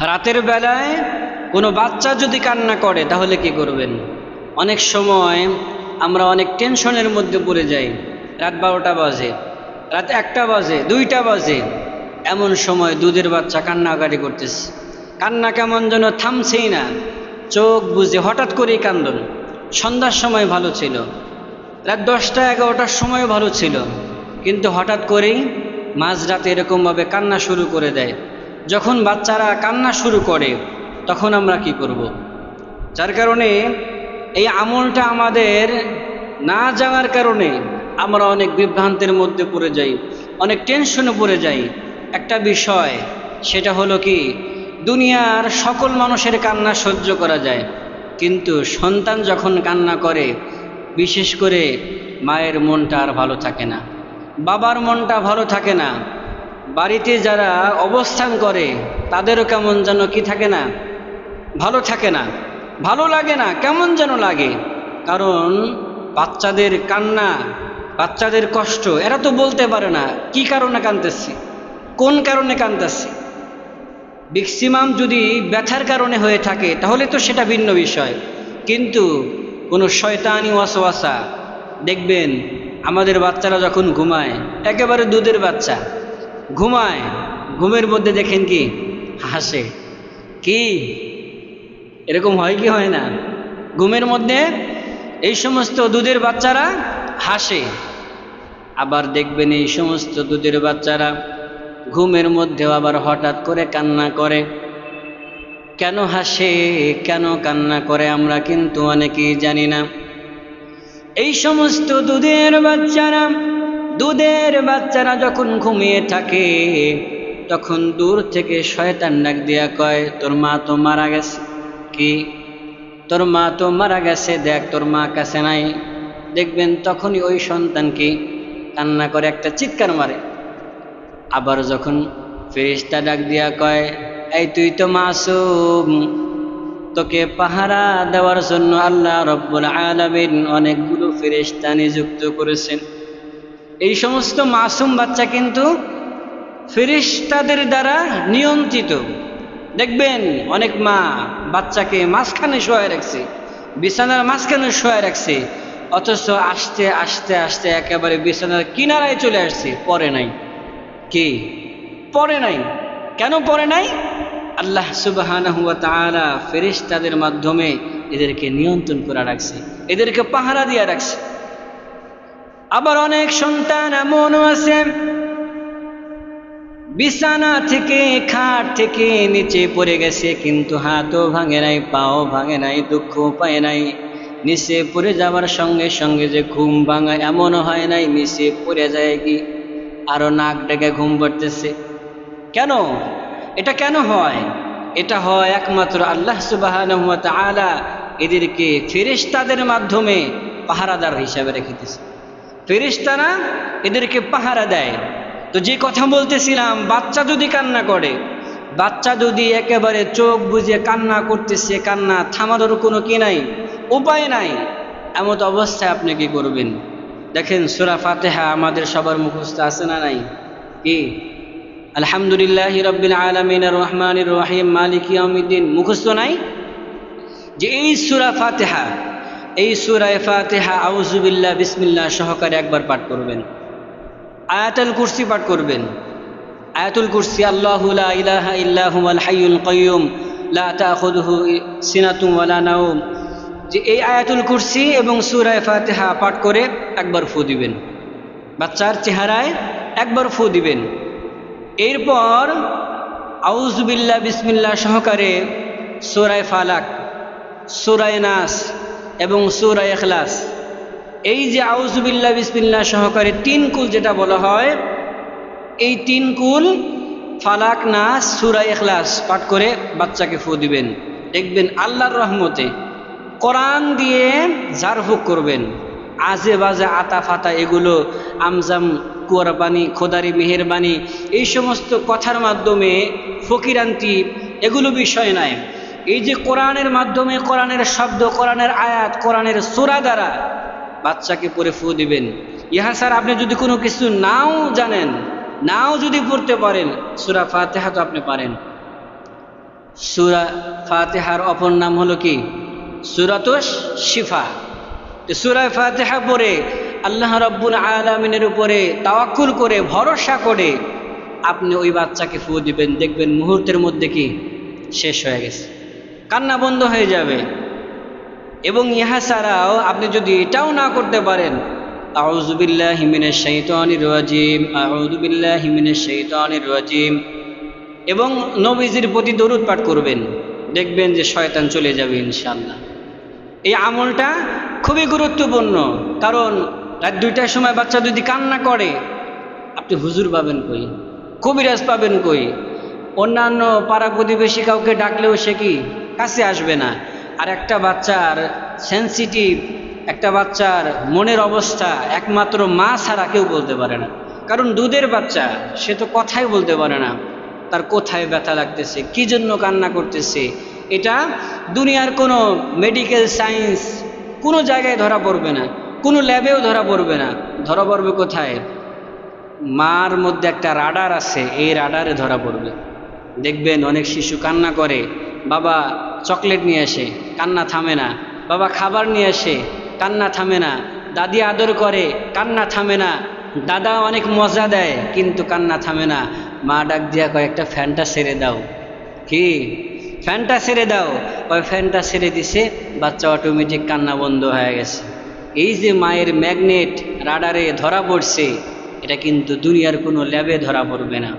রাতের বেলায় কোনো বাচ্চা যদি কান্না করে তাহলে কি করবেন? অনেক সময় আমরা অনেক টেনশনের মধ্যে পড়ে যাই। রাত 12টা বাজে, রাত 1টা বাজে, 2টা বাজে, এমন সময় দুধের বাচ্চা কান্নাকাটি করতেছে। কান্না কেমন যেন থামছেই না, চোখ বুজে হঠাৎ করেই কান্দন। সন্ধ্যার সময় ভালো ছিল, রাত 10টা 11টার সময় ভালো ছিল, কিন্তু হঠাৎ করেই মাঝরাতে এরকমভাবে কান্না শুরু করে দেয়। যখন বাচ্চারা কান্না শুরু করে তখন আমরা কি করব? যার কারণে এই আমলটা আমাদের না জানার কারণে আমরা অনেক বিভ্রান্তের মধ্যে পড়ে যাই, অনেক টেনশনে পড়ে যাই। একটা বিষয়, সেটা হলো কি, দুনিয়ার সকল মানুষের কান্না সহ্য করা যায়, কিন্তু সন্তান যখন কান্না করে, বিশেষ করে মায়ের মনটা আর ভালো থাকে না, বাবার মনটা ভালো থাকে না, বাড়িতে যারা অবস্থান করে তাদেরও কেমন যেন কি থাকে না, ভালো থাকে না, ভালো লাগে না, কেমন যেন লাগে। কারণ বাচ্চাদের কান্না, বাচ্চাদের কষ্ট, এরা তো বলতে পারে না কি কারণে কাঁদতেছি, কোন কারণে কাঁদতেছি। ম্যাক্সিমাম যদি ব্যথার কারণে হয়ে থাকে তাহলে তো সেটা ভিন্ন বিষয়, কিন্তু কোনো শয়তানি ওয়াসওয়াসা, দেখবেন আমাদের বাচ্চারা যখন ঘুমায়, একেবারে দুধের বাচ্চা ঘুমায়, ঘুমের মধ্যে দেখেন কি হাসে। কি এরকম হয় কি হয় না? ঘুমের মধ্যে এই সমস্ত দুধের বাচ্চারা হাসে। আবার দেখবেন এই সমস্ত দুধের বাচ্চারা ঘুমের মধ্যেও আবার হঠাৎ করে কান্না করে। কেন হাসে, কেন কান্না করে আমরা কিন্তু অনেকেই জানি না। এই সমস্ত দুধের বাচ্চারা যখন ঘুমিয়ে থাকে তখন দূর থেকে শয়তান ডাক দিয়া কয়, তোর মা তো মারা গেছে। কি, তোর মা তো মারা গেছে, দেখ তোর মা কাছে নাই। দেখবেন তখনই ওই সন্তান কি কান্না করে, একটা চিৎকার মারে। আবার যখন ফেরেশতা ডাক দিয়া কয়, এই তুই তো মাসুম, তোকে পাহারা দেওয়ার জন্য আল্লাহ রব্বুল আলামিন অনেকগুলো ফেরেশতা নিযুক্ত করেছেন। এই সমস্ত মাসুম বাচ্চা কিন্তু ফেরেশতাদের দ্বারা নিয়ন্ত্রিত। দেখবেন অনেক মা বাচ্চাকে মাঝখানে শোয়া রাখছে, বিছানার মাঝখানে শোয়া রাখছে, অথচ আস্তে আস্তে আস্তে একেবারে বিছানার কিনারায় চলে আসছে, পড়ে নাই। কি পড়ে নাই? কেন পড়ে নাই? আল্লাহ সুবহানাহু ওয়া তাআলা ফেরেশতাদের মাধ্যমে এদেরকে নিয়ন্ত্রণ করে রাখছে, এদেরকে পাহারা দিয়ে রাখছে। আবার অনেক সন্তান এমনও আছে, বিছানা থেকে, খাট থেকে নিচে পড়ে গেছে, কিন্তু হাতও ভাঙে নাই, পাও ভাঙে নাই, দুঃখ পায় নাই। নিচে পড়ে যাওয়ার সঙ্গে সঙ্গে যে ঘুম ভাঙা এমনও হয় নাই, নিচে পড়ে যায় কি আরো নাক ডেকে ঘুম পড়তেছে। কেন? এটা কেন হয়? এটা হয় একমাত্র আল্লাহ সুবহানাহু ওয়া তাআলা এদেরকে ফেরেশতাদের মাধ্যমে পাহারাদার হিসাবে রেখেছে। ফেরেশতারা এদেরকে পাহারা দেয়। তো যে কথা বলতেছিলাম, বাচ্চা যদি কান্না করে, বাচ্চা যদি একেবারে চোখ বুজে কান্না করতেছে, কান্না থামানোর কোনো কি নাই, উপায় নাই, এমত অবস্থায় আপনি কি করবেন? দেখেন সূরা ফাতিহা আমাদের সবার মুখস্থ আছে না নাই? কি আলহামদুলিল্লাহি রাব্বিল আলামিন আর রহমানির রহিম মালিক ইয়াউমিদ্দিন মুখস্থ নাই? যে এই সূরা ফাতিহা, এই সূরায়ে ফাতিহা আউযু বিল্লাহ বিসমিল্লাহ সহকারে একবার পাঠ করবেন। আয়াতুল কুরসি পাঠ করবেন। আয়াতুল কুরসি, আল্লাহু লা ইলাহা ইল্লা হুয়াল হাইয়ুল কাইয়্যুম লা তাখুযুহু সিনাতুন ওয়ালা নাওম, যে এই আয়াতুল কুরসি এবং সূরা ফাতিহা পাঠ করে একবার ফু দিবেন, বাচ্চার চেহারায় একবার ফু দিবেন। এরপর আউযু বিল্লাহ বিসমিল্লাহ সহকারে সূরা ফালাক, সূরা নাস এবং সূরা ইখলাস, এই যে আউযু বিল্লাহ বিসমিল্লাহ সহকারে 3 কুল যেটা বলা হয়, এই 3 কুল ফালাক, নাস, সূরা ইখলাস পাঠ করে বাচ্চাকে ফু দিবেন। দেখবেন আল্লাহর রহমতে কোরআন দিয়ে ঝাড়ফুঁক করবেন। আজে বাজে আতা ফাতা এগুলো আমজাম, কুরবানি, খোদারি, মেহেরবানি, এই সমস্ত কথার মাধ্যমে ফকিরান্তি, এগুলো বিষয় নাই। এই যে কোরআনের মাধ্যমে, কোরআনের শব্দ, কোরআনের আয়াত, কোরআনের সূরা দ্বারা বাচ্চাকে পড়ে ফু দিবেন। ইহা স্যার আপনি যদি কোনো কিছু নাও জানেন, নাও যদি পড়তে পারেন, সূরা ফাতিহা তো আপনি পারেন, সূরা ফাতিহার অপর নাম হলো কি? সূরাতুশ শিফা। তো সূরা ফাতিহা পড়ে আল্লাহ রাব্বুল আলামিনের উপরে তাওয়াক্কুল করে ভরসা করে আপনি ওই বাচ্চাকে ফু দিবেন, দেখবেন মুহূর্তের মধ্যে কি শেষ হয়ে গেছে, কান্না বন্ধ হয়ে যাবে। এবং ইহা ছাড়াও আপনি যদি এটাও না করতে পারেন, আউযু বিল্লাহি মিনাশ শাইতানির রাজিম, আউযু বিল্লাহি মিনাশ শাইতানির রাজিম, এবং নবীজির প্রতি দরুদ পাঠ করবেন, দেখবেন যে শয়তান চলে যাবে ইনশাআল্লাহ। এই আমলটা খুবই গুরুত্বপূর্ণ, কারণ রাত 2টার সময় বাচ্চা যদি কান্না করে, আপনি হুজুর পাবেন কই, কবিরাজ পাবেন কই, অন্যান্য পাড়া প্রতিবেশী কাউকে ডাকলেও সে কি কাছে আসবে না। আর একটা বাচ্চার সেন্সিটিভ, একটা বাচ্চার মনের অবস্থা একমাত্র মা ছাড়া কেউ বলতে পারে না। কারণ দুধের বাচ্চা, সে তো কথাই বলতে পারে না, তার কোথায় ব্যথা লাগতেছে, কি জন্য কান্না করতেছে, এটা দুনিয়ার কোনো মেডিকেল সায়েন্স কোনো জায়গায় ধরা পড়বে না, কোনো ল্যাবেও ধরা পড়বে না। ধরা পড়বে কোথায়? মার মধ্যে একটা রাডার আছে, এই রাডারে ধরা পড়বে। দেখবেন অনেক শিশু কান্না করে, বাবা চকলেট নিয়ে আসে, কান্না থামে না, বাবা খাবার নিয়ে আসে, কান্না থামে না, দাদি আদর করে, কান্না থামে না, দাদা অনেক মজা দেয়, কিন্তু কান্না থামে না। মা ডাক দিয়া কয় একটা ফ্যানটা ছেড়ে দাও, কি ফ্যানটা ছেড়ে দাও, ওই ফ্যানটা ছেড়ে দিছে, বাচ্চা অটোমেটিক কান্না বন্ধ হয়ে গেছে। এই যে মায়ের ম্যাগনেট রাডারে ধরা পড়ছে, এটা কিন্তু দুনিয়ার কোনো ল্যাবে ধরা পড়বে না।